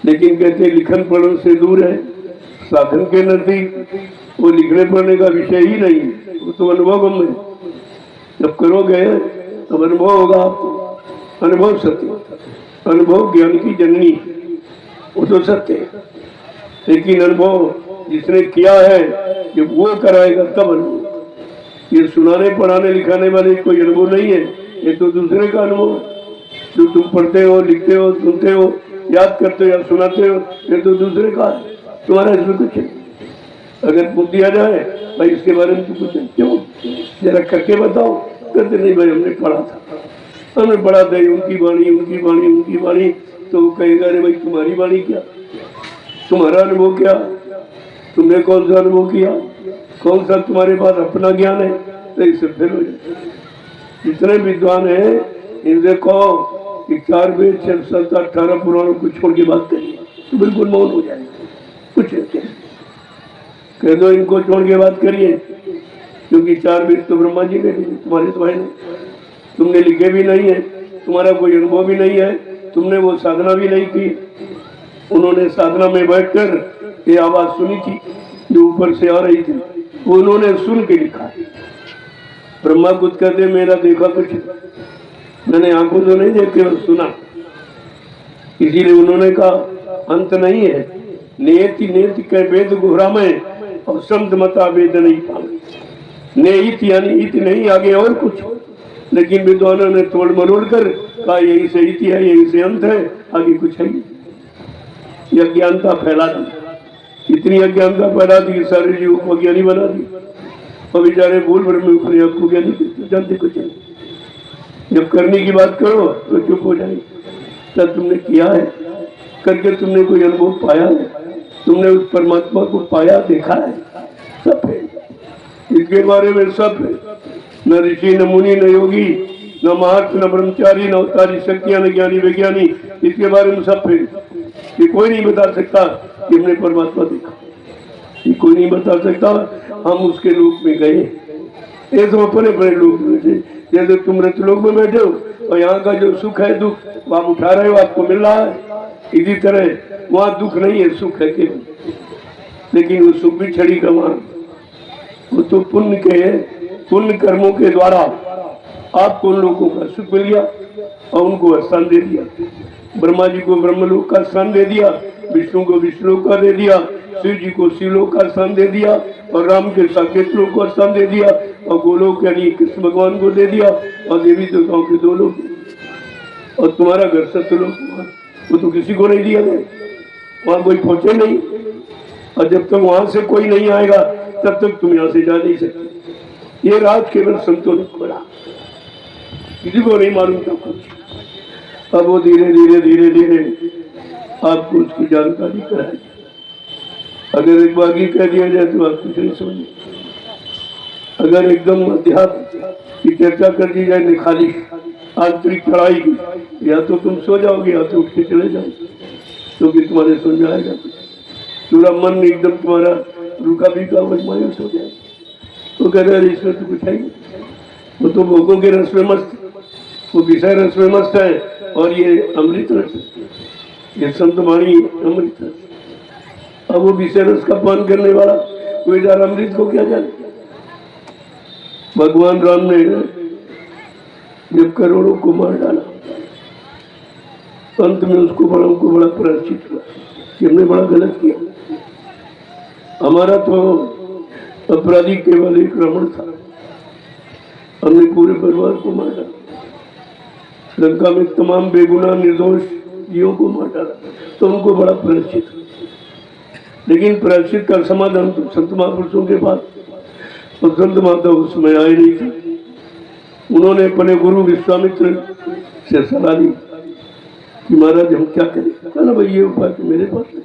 लेकिन कहते लिखन पढ़ने से दूर है, साधन के नजदीक वो लिखने पढ़ने का विषय ही नहीं, वो तो अनुभव में जब करोगे तब अनुभव होगा आपको। अनुभव सत्य, अनुभव ज्ञान की जननी, वो तो सत्य है। लेकिन अनुभव जिसने किया है जब वो कराएगा तब अनुभव। ये सुनाने पढ़ाने लिखाने वाले कोई अनुभव नहीं है, ये तो दूसरे का अनुभव है। जो तुम पढ़ते हो, लिखते हो, सुनते हो, याद करते हो या सुनाते हो, ये तो दूसरे का है, तुम्हारा इसमें कुछ है। अगर पूछ दिया जाए भाई इसके बारे में तो कुछ क्यों जरा करके बताओ, कहते नहीं भाई हमने पढ़ा था, हमने पढ़ा था उनकी वाणी उनकी वाणी उनकी वाणी। तो वो कहेगा अरे भाई तुम्हारी वाणी क्या, तुम्हारा अनुभव क्या, तुमने कौन सा अनुभव किया, कौन सा तुम्हारे पास अपना ज्ञान है। तो इससे फिर हो जाए। जितने विद्वान है इनसे कहो कि 4 वेद 6 7 18 पुराणों को छोड़ के बात करिए तो बिल्कुल मौन हो जाएगा। कुछ कह दो इनको छोड़ के बात करिए, क्योंकि 4 वेद तो ब्रह्मा जी ने लिखे, तुम्हारे तो है नहीं, तुमने लिखे भी नहीं है, तुम्हारा कोई अनुभव भी नहीं है, तुमने वो साधना भी नहीं की। उन्होंने साधना में बैठकर ये आवाज सुनी थी जो ऊपर से आ रही थी, वो उन्होंने सुन के लिखा। ब्रह्मा कुछ कहते मेरा देखा कुछ, मैंने आंखों से नहीं देख के सुना, इसीलिए उन्होंने कहा अंत नहीं है, नेति नेति के वेद गुहरा में और संत मता वेद नहीं पावे। नेहित यानी इत नहीं आगे और कुछ, लेकिन विद्वानों ने तोड़ मरोड़ कर कहा यही से इति है, यही से अंत है, आगे कुछ है ही। ये अज्ञानता फैला दी, इतनी अज्ञानता फैला दी सारे जीवों को अज्ञानी बना दी, और बेचारे भूल भर में अपने आप को ज्ञानी जानते कुछ नहीं। जब करने की बात करो तो चुप हो जाएगी। तब तुमने किया है, करके तुमने कोई अनुभव पाया है, तुमने उस परमात्मा को पाया देखा है, सब है इसके बारे में, सब है। न ऋषि न मुनि न योगी न महर्ष न ब्रह्मचारी न अवतारी शक्तियां न ज्ञानी विज्ञानी, इसके बारे में सब है। ये कोई नहीं बता सकता कि हमने परमात्मा देखा, ये कोई नहीं बता सकता हम उसके रूप में गए। ये तो अपने अपने लोग में थे, जैसे तुम रतलोक में बैठे हो और यहाँ का जो सुख है दुख आप उठा रहे हो, आपको मिल रहा है, इसी तरह वहाँ दुख नहीं है, सुख है केवल। लेकिन वो सुख भी छड़ी का मान, वो तो पुण्य के पुण्य कर्मों के द्वारा आपको उन लोगों का सुख मिल गया और उनको स्थान दे दिया। ब्रह्मा जी को ब्रह्मलोक का स्थान दे दिया, विष्णु को विष्णुलोक का दे दिया, शिव जी को शिवलोक का स्थान दे दिया, और राम के साकेत लोक को स्थान दे दिया, और गोलोक यानी कृष्ण भगवान को दे दिया, और देवी देवताओं के 2 लोक। और तुम्हारा घर सत्यलोक वो तो किसी को नहीं दिया गया, वहां कोई पहुंचे नहीं, और जब तक वहां से कोई नहीं आएगा तब तक तुम यहाँ से जा नहीं सकते। ये राज केवल संतों ने खोला, किसी को नहीं मालूम था कुछ। अब वो धीरे धीरे धीरे धीरे आपको उसकी जानकारी कराएगी। अगर एक बार कह दिया जाए तो आप कुछ नहीं समझे। अगर एकदम अध्यात्म की चर्चा कर दी जाए खाली आंतरिक चढ़ाई की, या तो तुम सो जाओगे या तो उठ के चले जाओगे, क्योंकि तुम्हारे सुन जाएगा पूरा मन एकदम तुम्हारा रुका भी का मायूस हो जाएगा। तो कह रहे इसमें तो कुछ है ही, वो तो भोगों के रस में मस्त, वो विषय रस में मस्त है, और ये अमृत रस, ये संत वाणी अमृत रस। अब वो विषय रस का पान करने वाला कोई जार अमृत को क्या जाने। भगवान राम ने जब करोड़ों को मार डाला, अंत में उसको बड़ा प्रायश्चित हुआ कि हमने बड़ा गलत किया। हमारा तो अपराधी केवल एक रावण था, हमने पूरे परिवार को मार डाला, लंका में तमाम बेगुनाह निर्दोष जीवों को मार डाला, तो उनको बड़ा प्रायश्चित हुआ। लेकिन प्रायश्चित का समाधान तो संत महापुरुषों के पास, और संत माता उस समय आए नहीं थे। उन्होंने अपने गुरु विश्वामित्र से सलाह ली कि महाराज हम क्या करें। कहना भाई ये उपाय तो मेरे पास है,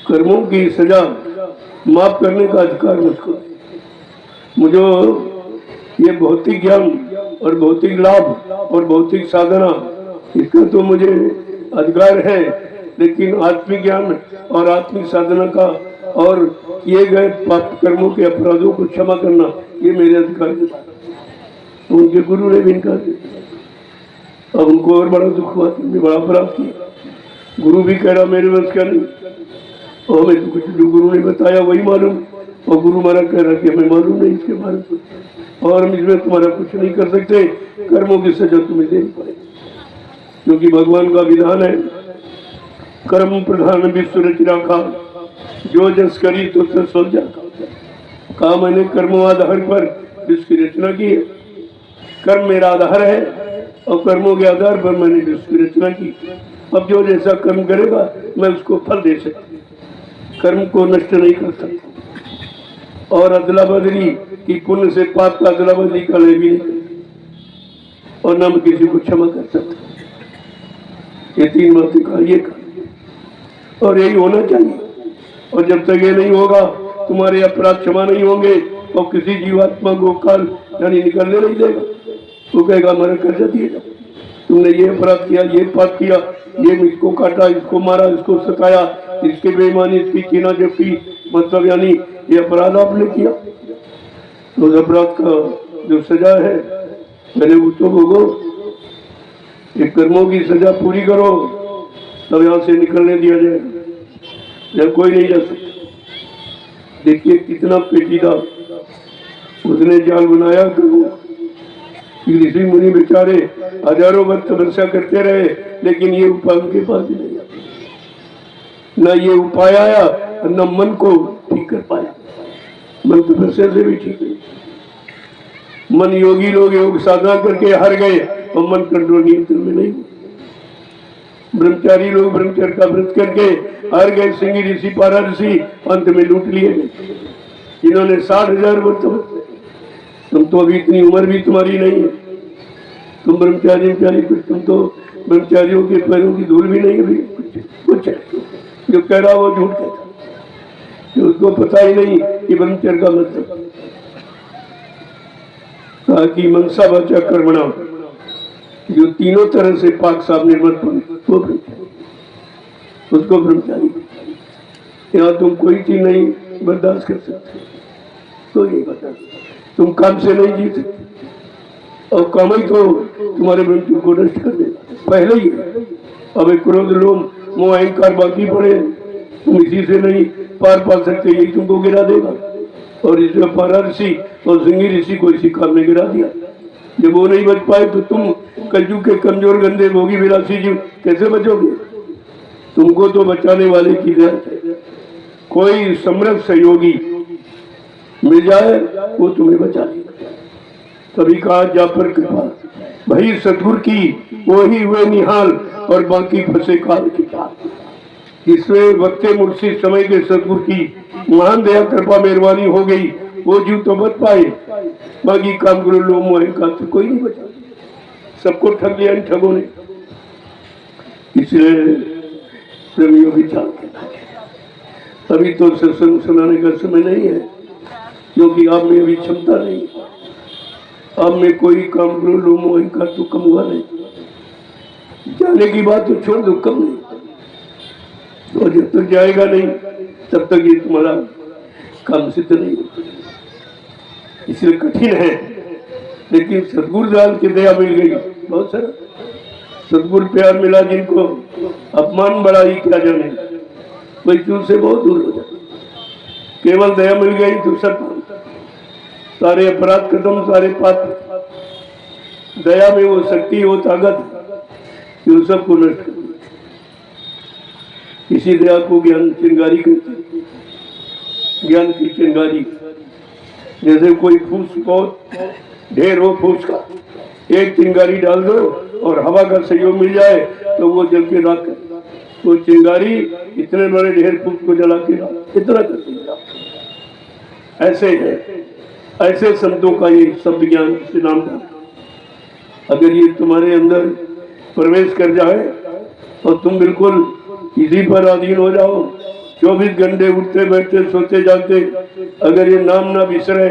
कर्मों की सजा माफ करने का अधिकार मुझको, मुझे ये भौतिक ज्ञान और भौतिक लाभ और भौतिक साधना इसका तो मुझे अधिकार है, लेकिन आत्मिक ज्ञान और आत्मिक साधना का और किए गए पाप कर्मों के अपराधों को क्षमा करना ये मेरे अधिकार के बात। तो उनके गुरु ने भी इनकार किया। अब उनको और बड़ा दुख हुआ, तुमने बड़ा अपराध किया, गुरु भी कह रहा मेरे बस का नहीं, और हमें तो कुछ जो गुरु ने बताया वही मालूम, और गुरु हमारा कह रहा कि हमें मालूम नहीं इसके बारे में, और हम इसमें तुम्हारा कुछ नहीं कर सकते, कर्मों की सजा तुम्हें देनी पड़ेगी, क्योंकि भगवान का विधान है कर्म प्रधान विश्व रच राखा, जो जस करी तो सोच जाता। कहा मैंने कर्मों आधार पर विश्व की रचना की है, कर्म मेरा आधार है और कर्मों के आधार पर मैंने विश्व की रचना की। अब जो जैसा कर्म करेगा मैं उसको फल दे सकता, कर्म को नष्ट नहीं कर सकता, और अदला बदली की पुण्य से पाप का अदला बदली का ले भी नहीं, और न मैं किसी को क्षमा कर सकता। ये तीन बातें कहा, ये कहा, और यही होना चाहिए। और जब तक ये नहीं होगा तुम्हारे अपराध क्षमा नहीं होंगे, और किसी जीवात्मा को काल यानी निकलने नहीं देगा। वो कहेगा हमारा कर्जा दिए जाओ, तुमने ये अपराध किया, ये पाप किया, ये इसको काटा, इसको मारा, इसको सताया, इसके बेईमानी, इसकी कीना जबकि मतलब यानी ये अपराध आपने किया, तो उस अपराध का जो सजा है पहले वो तो भोगो, ये कर्मों की सजा पूरी करो, तब यहाँ से निकलने दिया जाएगा, जब कोई नहीं जा सकता। देखिए कितना पेचीदा उसने जाल बनाया, ऋषि मुनि बेचारे हजारों वर्ष तपस्या करते रहे, लेकिन ये उपाय उनके पास भी नहीं आया, न ये उपाय आया न मन को ठीक कर पाया। मन तपस्या से भी ठीक नहीं, मन योगी लोग योग साधना करके हार गए और मन कंट्रोल नियंत्रण में नहीं। ब्रह्मचारी लोग ब्रह्मचर्य का व्रत करके हार गए, सिंह ऋषि पारा ऋषि अंत में लूट लिए गए, जिन्होंने 60,000 वर्ष। तुम तो अभी इतनी उम्र भी तुम्हारी नहीं है, तुम ब्रह्मचारी कुछ, तुम तो ब्रह्मचारियों के पैरों की धूल भी नहीं है, कुछ जो कह रहा वो झूठ कहता, उसको पता ही नहीं कि ब्रह्मचर्य का मतलब कहा कि मनसा वाचा कर्मणा, जो तीनों तरह से पाक साफ निर्मल वो उसको ब्रह्मचारी। यहाँ तुम कोई चीज नहीं बर्दाश्त कर सकते, तो ये बता तुम काम से नहीं जी सकते, और काम ही तो तुम्हारे मृत्यु को नष्ट कर देगा पहले ही। अब क्रोध लोभ मोह अहंकार बाकी पड़े, तुम इसी से नहीं पार पा सकते, यही तुमको गिरा देगा। और इसमें पारा ऋषि और सिंह ऋषि को इसी काम में गिरा दिया। जब वो नहीं बच पाए तो तुम कलयुग के कमजोर गंदे भोगी विलासी जीव कैसे बचोगे? तुमको तो बचाने वाले की दया, कोई समर्थ सहयोगी मिल जाए वो तुम्हें बचा लेगा। तभी कहा जा पर कृपा भाई सतगुरु की, वो ही हुए निहाल और बाकी फंसे काल की चाल। इसमें वक्ते मुर्शिद समय के सतगुरु की महान दया कृपा मेहरबानी हो गई, वो जीव तो बच पाए, बाकी काम करो लोग मोह का तो कोई नहीं बचा, सबको ठग लिया इन ठगों ने। इसलिए प्रेमियों विचार करना, अभी तो सत्संग सुनाने का समय नहीं है, क्योंकि आप में अभी क्षमता नहीं, आप में कोई काम करो लोग मोह का तो कम हुआ नहीं, जाने की बात तो छोड़ दो, कम नहीं। तो जब तक जाएगा नहीं तब तक ये तुम्हारा काम सिद्ध नहीं होगा, इसलिए कठिन है। लेकिन सतगुरु दाल की दया मिल गई, बहुत सारा सतगुरु प्यार मिला, जिनको अपमान बड़ा ही क्या जाने, कोई तुझसे बहुत दूर हो जाए। केवल दया मिल गई तो सब सारे अपराध खत्म, सारे पाप। दया में वो शक्ति, वो ताकत जो सबको नष्ट कर, इसी दया को ज्ञान चिंगारी कहते, ज्ञान की चिंगारी। जैसे कोई फूस बहुत ढेर हो फूस का, एक चिंगारी डाल दो और हवा का सहयोग मिल जाए तो वो जल के राख, वो चिंगारी इतने बड़े ढेर फूस को जला के इतना कर देगा। ऐसे है, ऐसे संतों का ये शब्द ज्ञान से नाम था। अगर ये तुम्हारे अंदर प्रवेश कर जाए और तुम बिल्कुल इसी पर अधीन हो जाओ, 24 घंटे उठते बैठते सोते जागते, अगर ये नाम ना बिसरे,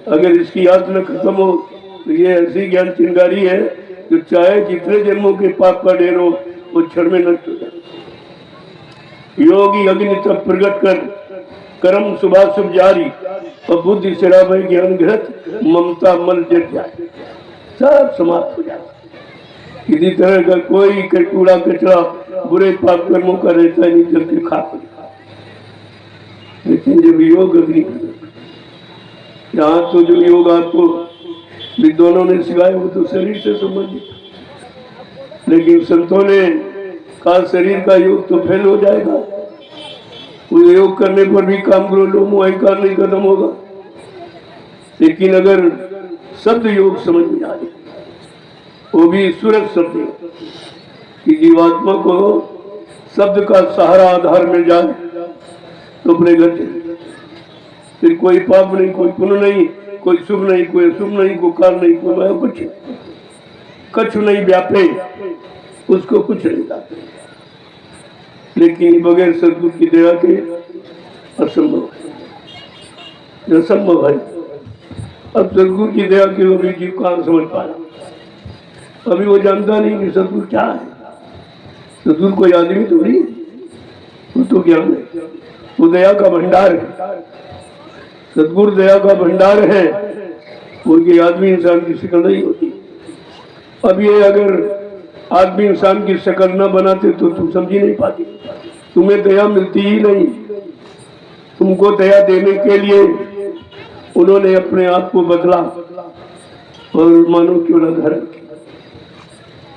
अगर इसकी याद न खत्म हो, तो ये ऐसी ज्ञान चिंगारी है जो चाहे जितने जन्मों के पाप का ढेर हो वो क्षण में नष्ट हो जाए। योगी अग्नि तब प्रकट कर कर्म सुबह शुभ जारी, और बुद्धि शराब ज्ञान घृत ममता मल जट जाए, सब समाप्त हो जाए। किसी तरह का कोई कूड़ा कचरा बुरे पाप कर्मों का रहता नहीं, जल के खाते। लेकिन जब योग अग्नि, यहाँ तो जो योग आपको विद्वानों ने सिखाया वो तो शरीर से संबंधित, लेकिन संतों ने कहा शरीर का योग तो फेल हो जाएगा, वो योग करने पर भी काम करो लो अहंकार नहीं खत्म होगा। लेकिन अगर शब्द योग समझ में आ जाए, वो भी ईश्वरक शब्द कि जीवात्मा को शब्द का सहारा आधार मिल जाए तो अपने घर चले, फिर कोई पाप नहीं, कोई पुण्य नहीं, कोई शुभ नहीं, कोई अशुभ नहीं, कोई काल नहीं, कोई माया, कुछ कछु नहीं व्यापे, उसको कुछ नहीं लाते। लेकिन बगैर सदगुरु की दया के असंभव है, असंभव है। अब सदगुरु की दया के अभी जीव कहाँ समझ पा रहा, अभी वो जानता नहीं कि सदगुरु क्या है। सदगुरु कोई आदमी थोड़ी, वो तो ज्ञान है, वो दया का भंडार है। सदगुरु दया का भंडार है, उनकी आदमी इंसान की शक्ल नहीं होती। अब ये अगर आदमी इंसान की शक्ल न बनाते तो तुम समझ ही नहीं पाती, तुम्हें दया मिलती ही नहीं। तुमको दया देने के लिए उन्होंने अपने आप को बदला और मानव चोला धारण किया,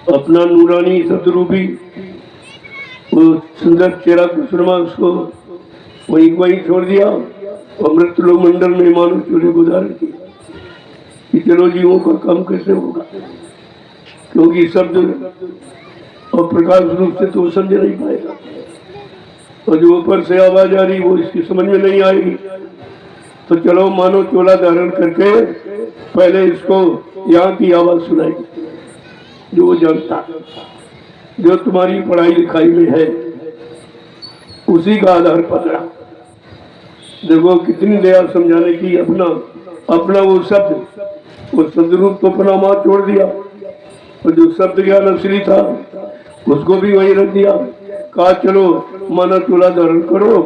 अपना नूरानी सदरूपी वो सुंदर चेहरा कुसुरमा उसको वहीं छोड़ दिया, अमृत लोक मंडल में मानव चोले को धारण किया कि चलो जीवों का काम कैसे होगा, क्योंकि शब्द और प्रकाश रूप से तो समझ नहीं पाएगा, और जो ऊपर से आवाज आ रही वो इसकी समझ में नहीं आएगी। तो चलो मानव चोला धारण करके पहले इसको यहाँ की आवाज सुनाएगी, जो वो जानता, जो तुम्हारी पढ़ाई लिखाई में है उसी का आधार पकड़ा। देखो कितनी दया समझाने की, अपना वो शब्द रूप तो अपना माँ छोड़ दिया, और जो शब्द ज्ञान असली था उसको भी वही रख दिया, कहा चलो मानव चोला धारण करो।